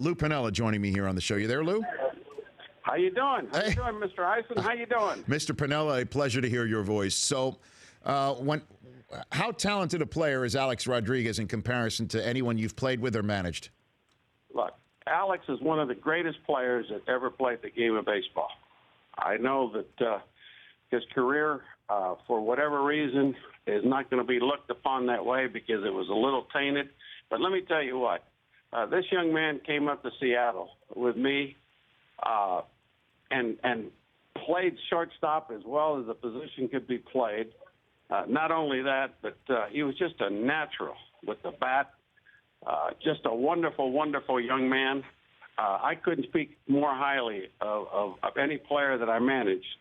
Lou Piniella joining me here on the show. You there, Lou? How you doing? How you doing, Mr. Eisen? How you doing? Mr. Piniella, a pleasure to hear your voice. So, how talented a player is Alex Rodriguez in comparison to anyone you've played with or managed? Look, Alex is one of the greatest players that ever played the game of baseball. I know that his career, for whatever reason, is not going to be looked upon that way because it was a little tainted. But let me tell you what, this young man came up to Seattle with me and played shortstop as well as the position could be played. Not only that, but he was just a natural with the bat. Just a wonderful, wonderful young man. I couldn't speak more highly of any player that I managed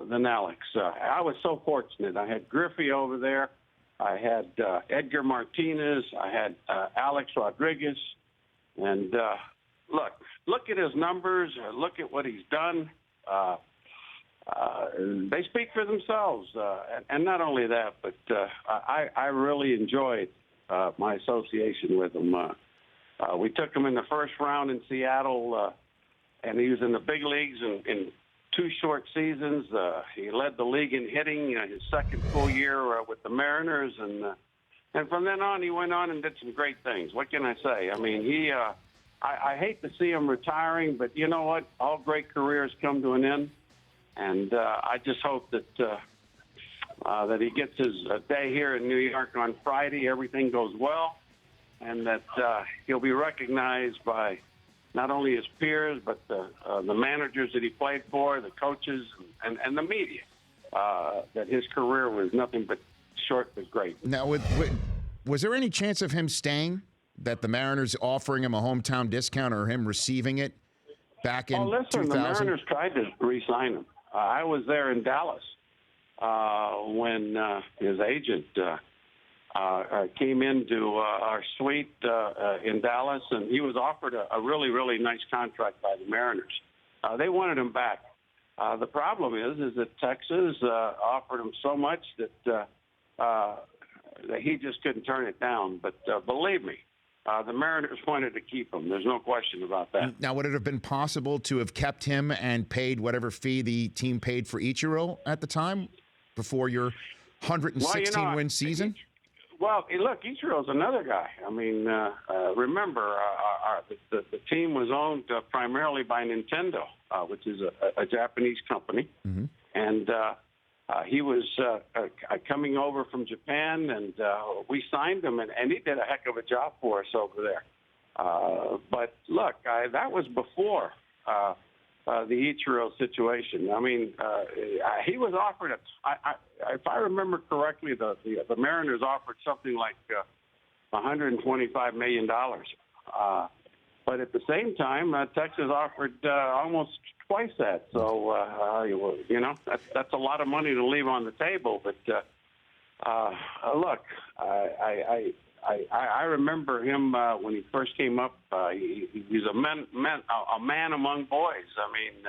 than Alex. I was so fortunate. I had Griffey over there. I had Edgar Martinez. I had Alex Rodriguez. And look at his numbers. Look at what he's done. They speak for themselves. And not only that, but I really enjoyed my association with him. We took him in the first round in Seattle, and he was in the big leagues in 2 short seasons. He led the league in hitting his second full year with the Mariners, and from then on, he went on and did some great things. What can I say? I mean, I hate to see him retiring, but you know what? All great careers come to an end, and I just hope that that he gets his day here in New York on Friday. Everything goes well, and that he'll be recognized by not only his peers, but the managers that he played for, the coaches, and the media, that his career was nothing but short but great. Now, was there any chance of him staying, that the Mariners offering him a hometown discount or him receiving it back in 2000? The Mariners tried to re-sign him. I was there in Dallas when his agent came into our suite in Dallas, and he was offered a really, really nice contract by the Mariners. They wanted him back. The problem is that Texas offered him so much that he just couldn't turn it down. But believe me, the Mariners wanted to keep him. There's no question about that. Now, would it have been possible to have kept him and paid whatever fee the team paid for Ichiro at the time before your 116-win season? Well, look, Ichiro's another guy. I mean, remember, the team was owned primarily by Nintendo, which is a Japanese company. Mm-hmm. And he was coming over from Japan, and we signed him, and he did a heck of a job for us over there. But, look, that was before the Ichiro situation. I mean, he was offered if I remember correctly, the Mariners offered something like $125 million. But at the same time, Texas offered almost twice that. So, that's a lot of money to leave on the table. But look, I remember him when he first came up. He was a man among boys. I mean,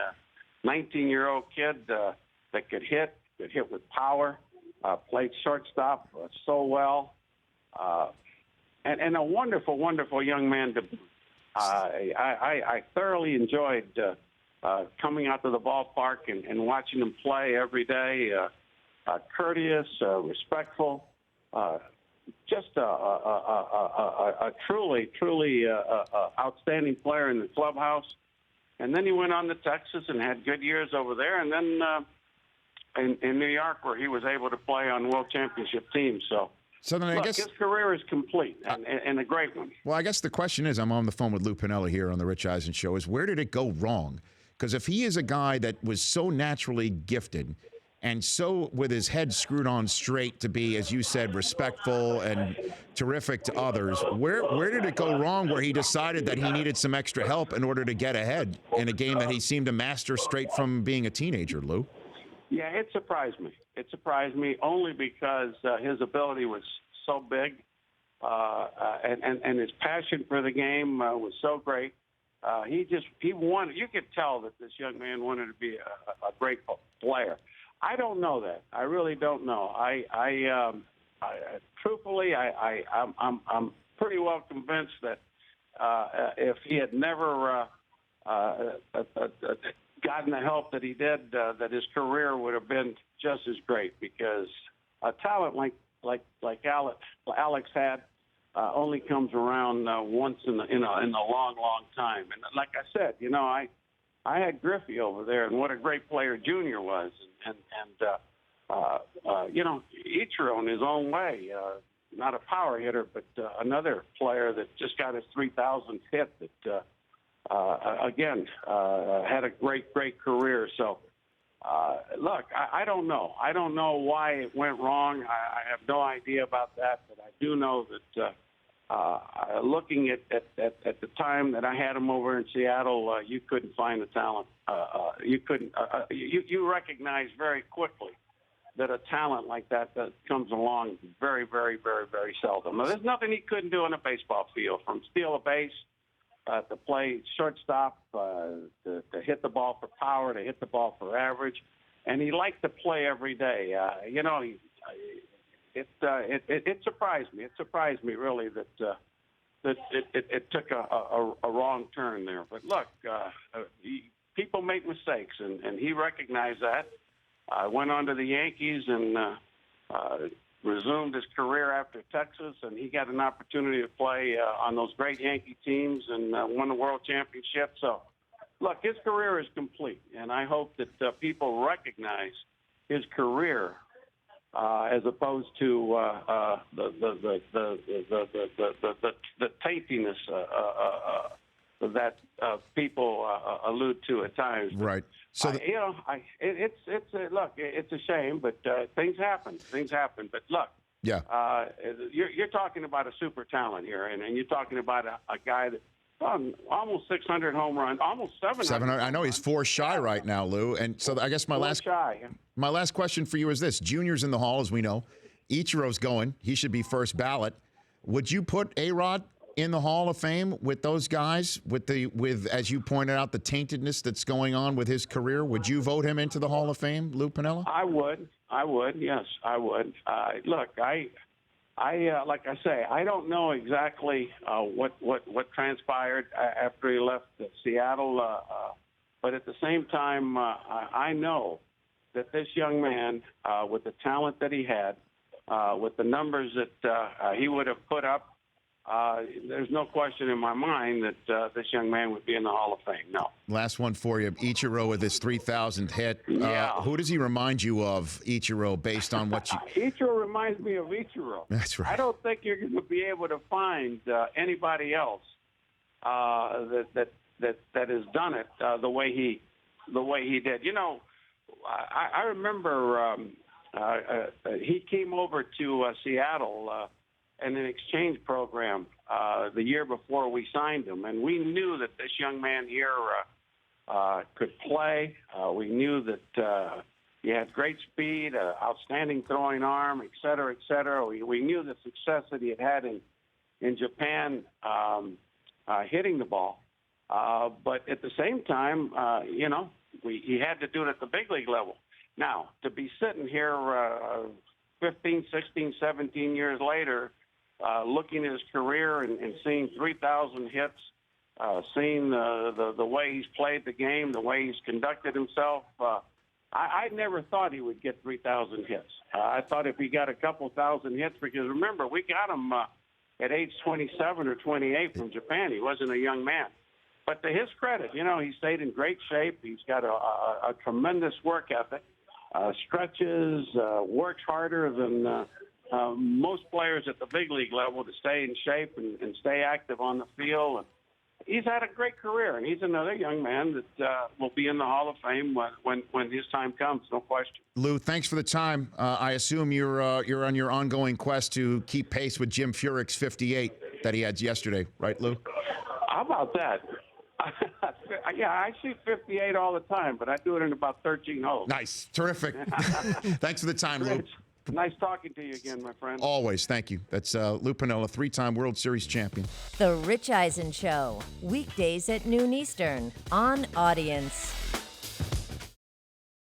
19-year-old kid that could hit with power, played shortstop so well, and a wonderful, wonderful young man. I thoroughly enjoyed coming out to the ballpark and watching him play every day. Courteous, respectful. Just a truly outstanding player in the clubhouse. And then he went on to Texas and had good years over there. And then in New York, where he was able to play on world championship teams. So then I guess his career is complete and a great one. Well, I guess the question is, I'm on the phone with Lou Piniella here on the Rich Eisen Show, is where did it go wrong? Because if he is a guy that was so naturally gifted and so with his head screwed on straight to be, as you said, respectful and terrific to others, where did it go wrong where he decided that he needed some extra help in order to get ahead in a game that he seemed to master straight from being a teenager, Lou? Yeah, it surprised me. It surprised me only because his ability was so big and his passion for the game was so great. He wanted. You could tell that this young man wanted to be a great player. I don't know that. I really don't know. Truthfully, I'm pretty well convinced that if he had never gotten the help that he did, that his career would have been just as great, because a talent like Alex had only comes around once in a long time. And like I said, I had Griffey over there, and what a great player Junior was, and Ichiro in his own way, not a power hitter, but another player that just got his 3,000th hit that, again, had a great career. So, look, I don't know. I don't know why it went wrong. I have no idea about that, but I do know that looking at the time that I had him over in Seattle, you couldn't find the talent. You recognize very quickly that a talent like that comes along very, very, very, very seldom. Now, there's nothing he couldn't do on a baseball field, from steal a base, to play shortstop, to hit the ball for power, to hit the ball for average, and he liked to play every day. It surprised me. It surprised me really that it took a wrong turn there. But look, people make mistakes, and he recognized that. Went on to the Yankees and resumed his career after Texas, and he got an opportunity to play on those great Yankee teams and won the World Championship. So, look, his career is complete, and I hope that people recognize his career as opposed to the taintiness that people allude to at times. Right. So it's a shame, but things happen. But look, yeah, you're talking about a super talent here, and you're talking about a guy that almost 600 home runs, almost 700. 700. I know he's 4 shy right now, Lou. And so I guess my last question for you is this: Junior's in the Hall, as we know. Ichiro's going. He should be first ballot. Would you put A-Rod in the Hall of Fame with those guys, with as you pointed out, the taintedness that's going on with his career? Would you vote him into the Hall of Fame, Lou Piniella? I would. Yes, I would. Look, I like I say, I don't know exactly what transpired after he left Seattle, but at the same time, I know that this young man, with the talent that he had, with the numbers that he would have put up, there's no question in my mind that this young man would be in the Hall of Fame. No. Last one for you. Ichiro with his 3,000th hit. Yeah. Who does he remind you of, Ichiro, based on what you... Ichiro reminds me of Ichiro. That's right. I don't think you're going to be able to find anybody else that has done it the way he did. I remember he came over to Seattle in an exchange program the year before we signed him, and we knew that this young man here could play. We knew that he had great speed, outstanding throwing arm, et cetera, et cetera. We knew the success that he had in Japan hitting the ball. But at the same time, he had to do it at the big league level. Now, to be sitting here 15, 16, 17 years later, looking at his career and seeing 3,000 hits, seeing the way he's played the game, the way he's conducted himself, I never thought he would get 3,000 hits. I thought if he got a couple thousand hits, because remember, we got him at age 27 or 28 from Japan. He wasn't a young man. But to his credit, he stayed in great shape. He's got a tremendous work ethic, stretches, works harder than most players at the big league level to stay in shape and stay active on the field. And he's had a great career, and he's another young man that will be in the Hall of Fame when his time comes, no question. Lou, thanks for the time. I assume you're on your ongoing quest to keep pace with Jim Furyk's 58 that he had yesterday, right, Lou? How about that? Yeah, I shoot 58 all the time, but I do it in about 13 holes. Nice. Terrific. Thanks for the time, Lou. Nice talking to you again, my friend. Always. Thank you. That's Lou Piniella, 3-time World Series champion. The Rich Eisen Show, weekdays at noon Eastern on Audience.